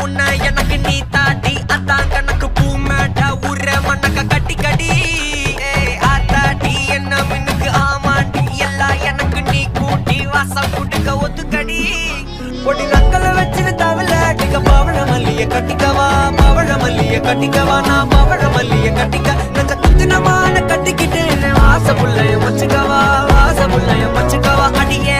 உன்னை எனக்கு நீ தாட்டி அதான் கணக்கு பூ மேட்டா உர மண்ணக்க கட்டி கடி ஆத்தாட்டி என்ன மின்னுக்கு ஆமாண்டி எல்லாம் எனக்கு நீ கூட்டி வாசம் குடுக்க ஒத்துக்கடி பொடி நக்கல வச்சுன்னு தவள அடிக்க பவழ மல்லிய கட்டிக்கவா பவழ மல்லிய கட்டிக்கவா நான் பவழ மல்லிய கட்டிக்க நச்ச குத்தினமான கட்டிக்கிட்டு வாச புள்ளைய வச்சுக்கவா வாச புள்ளைய வச்சுக்கவா அடியே